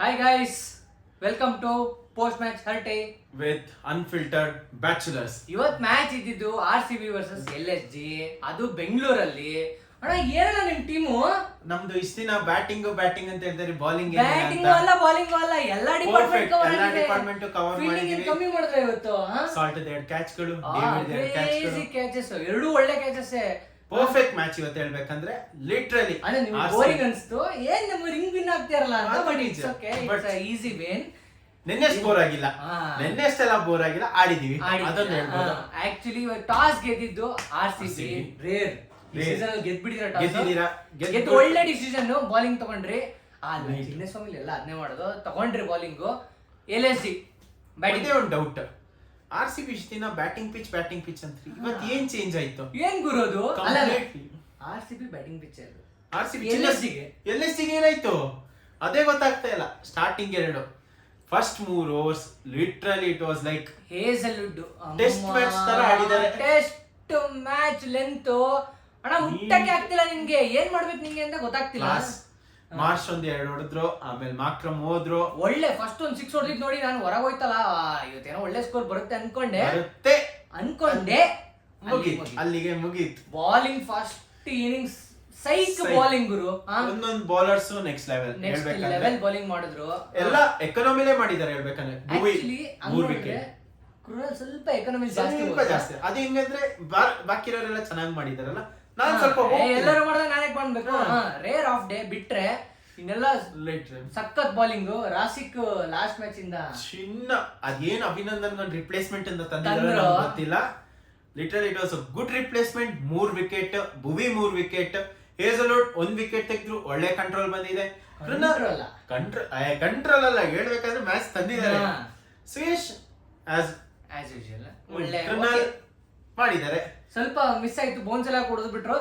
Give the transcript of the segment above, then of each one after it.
Hi guys, welcome to post match Harte. With unfiltered bachelors. ಇವತ್ match ಇದ್ದಿದ್ದು RCB versus LSG. ಅದು ಬೆಂಗಳೂರಲ್ಲಿ. ಅಣ್ಣ ಏನಲ್ಲ ನಿಮ್ ಟೀಮು? ನಮ್ದು ಇಷ್ಟ ದಿನ ಬ್ಯಾಟಿಂಗ್ ಅಂತ ಹೇಳ್ತಾರೆ, ಬೌಲಿಂಗ್ ಅಲ್ಲ ಬೌಲಿಂಗ್ ಅಲ್ಲ, ಎಲ್ಲಾ ಡಿಪಾರ್ಟ್ಮೆಂಟ್ ಕವರ್ ಫೀಲ್ಡಿಂಗ್ ಕಮ್ಮಿ ಮಾಡಿದ್ರೆ ಇವತ್ತು. ಸಾಲ್ಟ್ 2 ಕ್ಯಾಚ್ಗಳು, ಡೇವಿಡ್ 2 ಕ್ಯಾಚ್ಗಳು, ಕ್ಯಾಚಸ್ ಎರಡು ಒಳ್ಳೆ ಕ್ಯಾಚಸ್. ಪರ್ಫೆಕ್ಟ್ ಮ್ಯಾಚ್ ಇವತ್ತು ಹೇಳ್ಬೇಕಂದ್ರೆ ಲಿಟರಲಿ. ಅಣ್ಣ ನಿಮ್ಗೆ ಬೋರಿಂಗ್ ಅನ್ಸ್ತು, ಏನ್ ನಮ್ಮ ರಿಂಗ್ ವಿನ್ ಆಗ್ತಿರಲ್ಲ ಅಂತ. But it's okay, it's easy win. ನಿನ್ನೆ ಬೋರ್ ಆಗಿಲ್ಲ, ನಿನ್ನೆ ಅಷ್ಟೆಲ್ಲ ಬೋರ್ ಆಗಿಲ್ಲ, ಆಡಿದೀವಿ ಅದನ್ನ ಹೇಳ್ಬೋದು. ಆಕ್ಚುಲಿ ಟಾಸ್ ಗೆದ್ದಿದ್ದು RCB. ರೇರ್ ಸೀಸನ್ ಗೆದ್ಬಿಟ್ಟಿದ್ದೀರಾ, ಗೆದ್ದು ಒಳ್ಳೆ ಡಿಸಿಷನ್. ಬೌಲಿಂಗ್ ತಗೊಂಡ್ರಿ, ಚಿನ್ನಸ್ವಾಮಿ ಎಲ್ಲ ಅದನ್ನೇ ಮಾಡೋದು, ತಗೊಂಡ್ರಿ ಬೌಲಿಂಗ್. LSG ಬ್ಯಾಟಿಂಗ್ ಒಂದು ಡೌಟ್, RCB ಇಷ್ಟ ದಿನ ಬ್ಯಾಟಿಂಗ್ ಪಿಚ್ ಅಂತ ಇವತ್ತು ಏನ್ ಚೇಂಜ್ ಆಯ್ತು? ಏನ್ ಗುರೋದು? RCB ಬ್ಯಾಟಿಂಗ್ ಪಿಚ್ LSG ಏನಾಯ್ತು ಅದೇ ಗೊತ್ತಾಗ್ತಾ ಇಲ್ಲ. Starting 2 first 3 overs literally it was like Hazlewood test match ತರ ಆಡಿದ್ದಾರೆ. ಟೆಸ್ಟ್ ಮ್ಯಾಚ್ ಲೆಂತ್ ಅಣ್ಣ ಮುಟ್ಟಕ್ಕೆ ಆಗ್ತಿಲ್ಲ ನಿಮ್ಗೆ, ಏನ್ ಮಾಡ್ಬೇಕು ನಿಮ್ಗೆ ಅಂತ ಗೊತ್ತಾಗ್ತಿಲ್ಲ. ಮಾರ್ಚ್ 2 ಹೊಡೆದ್ರು, ಆಮೇಲೆ ಮಾಕ್ರಮ್ ಹೋದ್ರು. ಒಳ್ಳೆ ಫಸ್ಟ್ ಒಂದು 6 ಹೊಡೆದಿದ್ ನೋಡಿ ನಾನು ಹೊರಗೆ ಹೋಯ್ತಲ್ಲ, ಇವತ್ತೇನೋ ಒಳ್ಳೆ ಸ್ಕೋರ್ ಬರುತ್ತೆ ಅನ್ಕೊಂಡೆ ಅಲ್ಲಿಗೆ ಮುಗೀತು. ಬಾಲಿಂಗ್ ಫಸ್ಟ್ ಇನ್ನಿಂಗ್ಸ್ ಸೈಕ್ ಬಾಲಿಂಗ್ ಗುರು. ಒಂದೊಂದು ಬೌಲರ್ಸ್ ನೆಕ್ಸ್ಟ್ ಲೆವೆಲ್ ಬಾಲಿಂಗ್ ಮಾಡಿದ್ರು. ಎಲ್ಲ ಎಕಾನಮಿಲೇ ಮಾಡಿದ್ದಾರೆ ಹೇಳ್ಬೇಕಂದ್ರೆ. ಸ್ವಲ್ಪ ಎಕಾನಮಿ ಜಾಸ್ತಿ. ಅದು ಹೆಂಗಂದ್ರೆ ಬಾಕಿ ಇರೋರೆಲ್ಲ ಚೆನ್ನಾಗಿ ಮಾಡಿದಾರಲ್ಲ, ನಾನ್ ಸ್ವಲ್ಪ ಎಲ್ಲರೂ ಮಾಡಿದ್ರೆ ನಾನೇ ಮಾಡ್ಬೇಕು. ರೇರ್ ಆಫ್ ಡೇ ಬಿಟ್ರೆ ಇನ್ನೆಲ್ಲ ಸಖತ್ ಬಾಲಿಂಗ್. ರಾಸಿಕ್ ಲಾಸ್ಟ್ ಮ್ಯಾಚ್ ಇಂದ ಚಿನ್ನ ಅದೇನ್ ಅಭಿನಂದನ್ ರಿಪ್ಲೇಸ್ಮೆಂಟ್ ಅಂತ ತಂದಿರೋ ಗೊತ್ತಿಲ್ಲ. Literally it was a good replacement. 3 wicket, Bhuvi 3 wicket, Hazlewood 1 wicket ತೆಗೆದ್ರು. ಒಳ್ಳೆ ಕಂಟ್ರೋಲ್ ಬಂದಿದೆ. ಕಂಟ್ರೋಲ್ ಅಲ್ಲ ಹೇಳ್ಬೇಕಂದ್ರೆ ಮ್ಯಾಚ್ ತಂದಿದ್ದಾರೆ. ಸುಯೇಶ್ ಆಸ್ ಯೂಶುವಲ್ ಒಳ್ಳೆ ಮಾಡಿದ್ದಾರೆ. ಸ್ವಲ್ಪ ಮಿಸ್ ಆಯ್ತು, ಬೋನ್ಸ್ ಎಲ್ಲ ಕೊಡೋದು ಬಿಟ್ರು.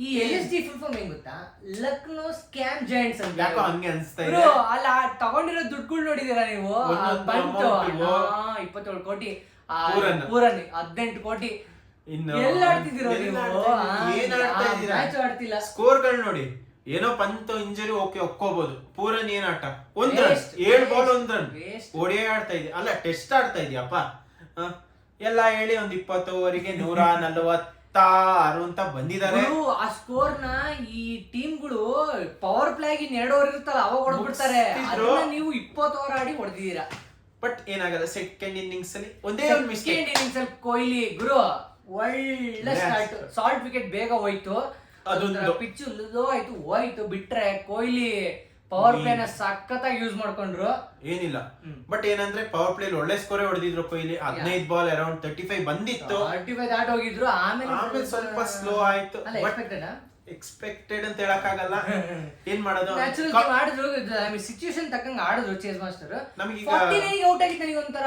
ಈ LSG ಫುಲ್ ಫಾರ್ಮ್ ಏನ್ ಗೊತ್ತಾ? ಲಕ್ನೋ ಸ್ಕ್ಯಾಮ್ ಜಾಯಿಂಟ್ಸ್ ಅಂತ. ಯಾಕೋ ಹಂಗೆ ಅನ್ಸ್ತಾ ಇದೆ. ಅಲ್ಲ ತಗೊಂಡಿರೋ ದುಡ್ಡುಗಳು ನೋಡಿದೀರಾ ನೀವು? ಬಂತು 27 ಕೋಟಿ, ಪೂರನ್ 18 ಕೋಟಿ. ಎಲ್ಲ ಆಡ್ತಿದ್ದೀರೋ ನೀವು? ಮ್ಯಾಚ್ ಆಡ್ತಿಲ್ಲ. ಸ್ಕೋರ್ಗಳು ನೋಡಿ, ಏನೋ ಪಂತ್ ಇಂಜರಿ ಓಕೆ ಒಕ್ಕೋಬಹುದು. ಪೂರನ್ ಏನ್ ಆಟ, 1 ರನ್ 7 ಬಾಲ್ 1 ರನ್ ಓಡಿ ಆಡ್ತಾ ಇದೆ. ಅಲ್ಲ ಟೆಸ್ಟ್ ಆಡ್ತಾ ಇದೆಯಪ್ಪ. ಎಲ್ಲ ಹೇಳಿ ಒಂದ್ 20 ಓವರಿಗೆ 146 ಅಂತ ಬಂದಿದ್ದಾರೆ. ಆ ಸ್ಕೋರ್ ನ ಈ ಟೀಮ್ಗಳು ಪವರ್ ಪ್ಲೇ ಆಗಿ 2 ಓವರ್ ಇರುತ್ತಲ್ಲ ಅವಾಗ ಹೊಡೆದ್ಬಿಡ್ತಾರೆ. ನೀವು 20 ಓವರ್ ಆಡಿ ಹೊಡೆದಿದ್ದೀರಾ. ಬಟ್ ಏನಾಗಲ್ಲ, ಸೆಕೆಂಡ್ ಇನ್ನಿಂಗ್ಸ್ ಅಲ್ಲಿ ಒಂದೇ ಒಂದು ಮಿಸ್ಟೇಕ್. ಸೆಕೆಂಡ್ ಇನ್ನಿಂಗ್ಸ್ ಅಲ್ಲಿ ಕೊಹ್ಲಿ ಗುರು ಒಳ್ಳೆ ಸ್ಟಾರ್ಟ್. ಶಾರ್ಟ್ ವಿಕೆಟ್ ಬೇಗ ಹೋಯ್ತು, ಅದೊಂದು ಪಿಚ್ ಹೋಯ್ತು. ಬಿಟ್ರೆ ಕೊಹ್ಲಿ ಪವರ್ ಪ್ಲೇ ನ ಸಖತ್ತಾಗಿ ಯೂಸ್ ಮಾಡ್ಕೊಂಡ್ರು. ಏನಿಲ್ಲ, ಬಟ್ ಏನಂದ್ರೆ ಪವರ್ ಪ್ಲೇ ಒಳ್ಳೆ ಸ್ಕೋರ್ ಹೊಡೆದಿದ್ರು ಕೊಹ್ಲಿ. 15 ಬಾಲ್ ಅರೌಂಡ್ 35 ಬಂದಿತ್ತು. 35 ದಾಟ್ ಹೋಗಿದ್ರು. ಆಮೇಲೆ ಸ್ವಲ್ಪ ಸ್ಲೋ ಆಯ್ತು. ಎಕ್ಸ್ಪೆಕ್ಟೆಡ್ ಅಂತ ಹೇಳಕ್ಕಾಗಲ್ಲ, ಏನ್ ಮಾಡೋದು. ಆಡಿದ್ರು, ಸಿಚುವೇಶನ್ ತಕ್ಕಂಗ ಆಡಿದ್ರು ಚೇಸ್ ಮಾಸ್ಟರ್. 49 ಔಟ್ ಆಗಿದ್ದು ನನಗೆ ಒಂಥರ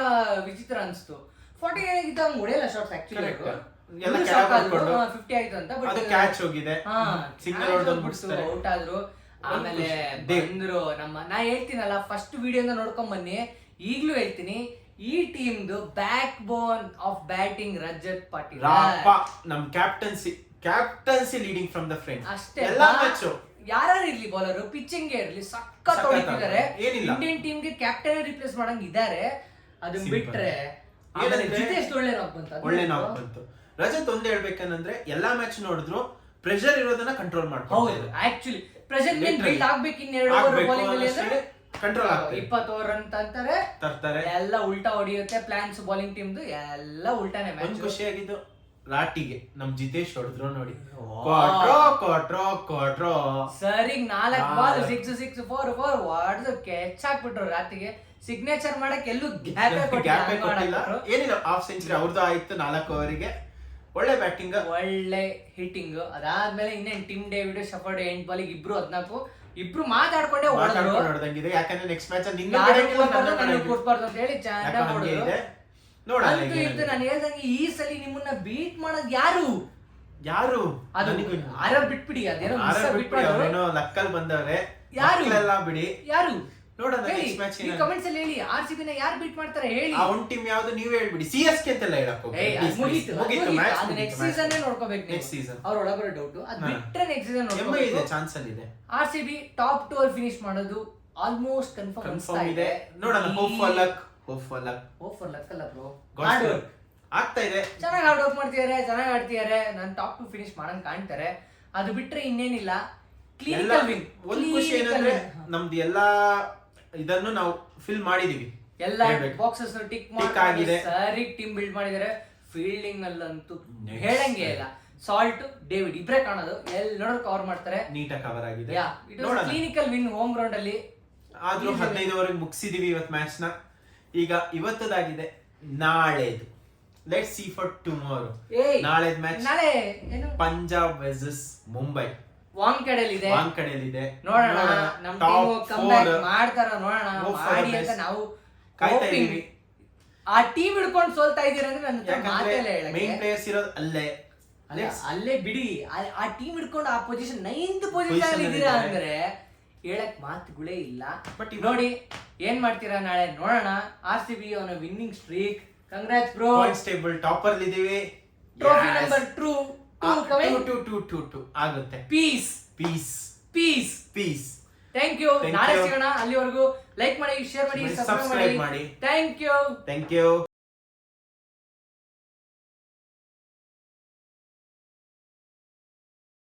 ವಿಚಿತ್ರ ಅನ್ಸ್ತು. 49 ಗಿಂತ ಹೊಡೆಯಲ್ಲ ಶಾಟ್ಸ್ ಆಕ್ಚುಲಿ. 50 ಆಯ್ತು ಅಂತ, ಬಟ್ ಕ್ಯಾಚ್ ಹೋಗಿದೆ, ಸಿಂಗಲ್ ಹೊಡೆದು ಔಟ್ ಆದ್ರು. ಆಮೇಲೆ ಬಂದ್ರು ನಾ ಹೇಳ್ತೀನಲ್ಲ, ಫಸ್ಟ್ ವಿಡಿಯೋನ ನೋಡ್ಕೊಂಡ್ ಬನ್ನಿ. ಈಗ್ಲೂ ಹೇಳ್ತೀನಿ, ಈ ಟೀಮ್ದು back bone of batting Rajat Patil. ನಮ್ captaincy leading from the front. ಅಷ್ಟೇ, ಯಾರು ಇರ್ಲಿ ಬೌಲರ್, ಪಿಚ್ಚಿಂಗ್ ಇರ್ಲಿ ಸಖತ್ ಹೊಡಿತಿದ್ದಾರೆ. ಇಂಡಿಯನ್ ಟೀಮ್ ಗೆ ಕ್ಯಾಪ್ಟನ್ ರಿಪ್ಲೇಸ್ ಮಾಡಂಗ್ ಇದ್ದಾರೆ. ಅದನ್ನ ಬಿಟ್ರೆ ಜಿತೇಶ್ ಒಳ್ಳೆ ನಾಕ್ ಬಂತು. ರಜತ್ ಒಂದ್ ಹೇಳ್ಬೇಕಂದ್ರೆ ಎಲ್ಲಾ ಮ್ಯಾಚ್ ನೋಡಿದ್ರು ಪ್ರೆಷರ್ ಇರೋದನ್ನ ಕಂಟ್ರೋಲ್ ಮಾಡ್ತಾರೆ. ಆಕ್ಚುಲಿ ಪ್ರೆಷರ್ ಬಿಲ್ಡ್ ಆಗ್ಬೇಕು. 2 ಓವರ್ ಬೌಲಿಂಗ್ ಅಲ್ಲಿ ಕಂಟ್ರೋಲ್ ಆಗ್ತದೆ. 20 ಓವರ್ ಅಂತ ಅಂತಾರೆ, ತರ್ತಾರೆ, ಎಲ್ಲ ಉಲ್ಟಾ ಹೊಡಿಯುತ್ತೆ. ಪ್ಲಾನ್ಸ್ ಬೌಲಿಂಗ್ ಟೀಮ್ದು ಎಲ್ಲ ಉಲ್ಟಾನೆ. ಒಂದ್ ಖುಷಿಯಾಗಿದ್ದು ರಾಟಿಗೆ ನಮ್ ಜಿತೇಶ್ ಹೊಡೆದ್ರು ನೋಡಿ. ಕ್ವಾಟ್ರೋ ಸರಿ 4 ಬಾಲ್ 6 4 ಹೊಡೆದು ಕೆಚ್ ಹಾಕ್ಬಿಟ್ರು. ರಾತಿಗೆ ಸಿಗ್ನೇಚರ್ ಮಾಡಕ್ ಎಲ್ಲೂ ಗ್ಯಾಪ್ ಏನಿಲ್ಲ. ಹಾಫ್ ಸೆಂಚುರಿ ಅವ್ರದ್ದು ಆಯ್ತು 4 ಓವರಿಗೆ. ಒಳ್ಳೆ ಬ್ಯಾಟಿಂಗ್, ಒಳ್ಳೆ ಹಿಟ್ಟಿಂಗ್. ಅದಾದ್ಮೇಲೆ ಇನ್ನೇನ್ ಟಿಮ್ ಡೇವಿಡ್, ಶಫರ್ಡ್ 8 ಬಾಲಿಗೆ ಇಬ್ರು 14. ಇಬ್ರು ಮಾತಾಡ್ಕೊಂಡೆ ಹೊಡೆದಂಗಿದೆ. ಯಾಕಂದ್ರೆ ನೆಕ್ಸ್ಟ್ ಮ್ಯಾಚ್ ಕೂರ್ಸ್ಬಾರ್ದು ಅಂತ ಹೇಳಿ ನಾನು ಹೇಳ್ದಂಗೆ ಈ ಸಲ ನಿಮ್ಮನ್ನ ಬೀಟ್ ಮಾಡೋದು ಯಾರು ಅದು ಆರ್ಆರ್ ಬಿಟ್ಬಿಡಿ. ಅದೇನೋ ಲಕ್ಕಲ್ ಬಂದವ್ರೆ, ಯಾರು ಬಿಡಿ, ಯಾರು ನೋಡೋಣ ನೆಕ್ಸ್ಟ್ ಮ್ಯಾಚ್ ಈ ಕಮೆಂಟ್ಸ್ ಅಲ್ಲಿ ಹೇಳಿ. RCB ನ ಯಾರು ಬೀಟ್ ಮಾಡ್ತಾರೆ ಹೇಳಿ. ಆ ಒಂದು ಟೀಮ್ ಯಾವುದು ನೀವೇ ಹೇಳ್ಬಿಡಿ. CSK ಅಂತೆಲ್ಲ ಹೇಳಕ್ ಹೋಗಿ ಮುಗೀತು ಮ್ಯಾಚ್. ಅದು ನೆಕ್ಸ್ಟ್ ಸೀಸನ್ ನೋಡ್ಕೋಬೇಕು. ನೆಕ್ಸ್ಟ್ ಸೀಸನ್ ಅವ್ರ ಒಳಗಡೆ ಡೌಟ್. ಅದು ಬಿಟ್ರೆ ನೆಕ್ಸ್ಟ್ ಸೀಸನ್ ನೋಡ್ಕೋಬೇಕು. ಇದೆ ಚಾನ್ಸ್ ಅಲ್ಲಿ ಇದೆ. RCB ಟಾಪ್ 2 ಅಲ್ಲಿ ಫಿನಿಶ್ ಮಾಡೋದು ಆಲ್ಮೋಸ್ಟ್ ಕನ್ಫರ್ಮ್ ಇದೆ. ನೋಡೋಣ, ಹೋಪ್ ಫಾರ್ ಲಕ್. ಅಲ್ಲ ಬ್ರೋ, ಆಗ್ತಾ ಇದೆ. ಚೆನ್ನಾಗಿ ಹಾರ್ಡ್ ವರ್ಕ್ ಮಾಡ್ತಿದ್ದಾರೆ, ಚೆನ್ನಾಗಿ ಆಡ್ತಿದ್ದಾರೆ. ನಾನು ಟಾಪ್ 2 ಫಿನಿಶ್ ಮಾಡಂಗ್ ಕಾಣ್ತಾರೆ. ಅದು ಬಿಟ್ರೆ ಇನ್ನೇನಿಲ್ಲ. Clinical win. ಒಂದು ಖುಷಿ ಏನಂದ್ರೆ ನಮ್ದು ಎಲ್ಲಾ ಇದನ್ನು ನಾವು ಫಿಲ್ ಮಾಡಿದೀವಿ, ಎಲ್ಲ ಬಾಕ್ಸಸ್ ಟಿಕ್ ಆಗಿದೆ. ಸರಿ ಟೀಮ್ ಬಿಲ್ಡ್ ಮಾಡಿದ್ದಾರೆ. ಫೀಲ್ಡಿಂಗ್ ಅಲ್ಲಂತೂ ಹೇಳಂಗೆ ಇಲ್ಲ. ಸಾಲ್ಟ್, ಡೇವಿಡ್ ಇಬ್ರೇ ಕಾಣೋದು, ಎಲ್ಲರೂ ಕವರ್ ಮಾಡ್ತಾರೆ, ನೀಟಾಗಿ ಕವರ್ ಆಗಿದೆ. ಕ್ಲಿನಿಕಲ್ ವಿನ್ ಹೋಮ್ ಗ್ರೌಂಡ್ ಅಲ್ಲಿ. ಆದ್ರೂ 15ವರೆಗೆ ಮುಗಿಸಿದೀವಿ ಇವತ್ತು ಮ್ಯಾಚ್ ನ. ಈಗ ಇವತ್ತದಾಗಿದೆ, ನಾಳೆದು ಲೆಟ್ಸ್ ಸಿ ಫಾರ್ ಟುಮಾರೋ. ನಾಳೆದ ಮ್ಯಾಚ್ ನಾಳೆ ಏನು? ಪಂಜಾಬ್ ವರ್ಸಸ್ ಮುಂಬೈ. ವಾಂಕಡೆಯಲ್ಲಿದೆ. ನೋಡೋಣ ನಮ್ಮ ಟೀಮ್ ಕಮ್ಬ್ಯಾಕ್ ಮಾಡ್ತಾರ, ನೋಡೋಣ ಮಾಡಿ ಅಂತ ನಾವು ಕಾಯ್ತಾ ಇದೀವಿ. ಆ ಟೀಮ್ ಹಿಡ್ಕೊಂಡು ಸೋಲ್ತಾ ಇದೀರ ಅಂದ್ರೆ ನನ್ನ ಮಾತೆಲ್ಲ ಹೇಳಕ್ಕೆ ಮೇನ್ ಪ್ಲೇಯರ್ಸ್ ಇರೋದು ಅಲ್ಲೇ ಬಿಡಿ. ಆ ಟೀಮ್ ಹಿಡ್ಕೊಂಡು ಆ ಪೊಸಿಷನ್ 9th ಪೊಸಿಷನ್ ಅಲ್ಲಿ ಇದೀರಾ ಅಂದ್ರೆ ಹೇಳಕ್ ಮಾತುಗಳೇ ಇಲ್ಲ. ಬಟ್ ನೋಡಿ ಏನ್ ಮಾಡ್ತೀರಾ ನಾಳೆ ನೋಡೋಣ. RCB ಅವನ winning streak. Congrats bro. Points table topper ಅಲ್ಲಿ ಇದೀವಿ. ಟ್ರೋಫಿ ನಂಬರ್ 2 ಆಗುತ್ತೆ. ಪೀಸ್. Thank you. ನಾಳೆ ಸಿಗೋಣ. ಅಲ್ಲಿವರೆಗೂ ಲೈಕ್ ಮಾಡಿ, ಶೇರ್ ಮಾಡಿ, ಸಬ್ಸ್ಕ್ರೈಬ್ ಮಾಡಿ. Thank you.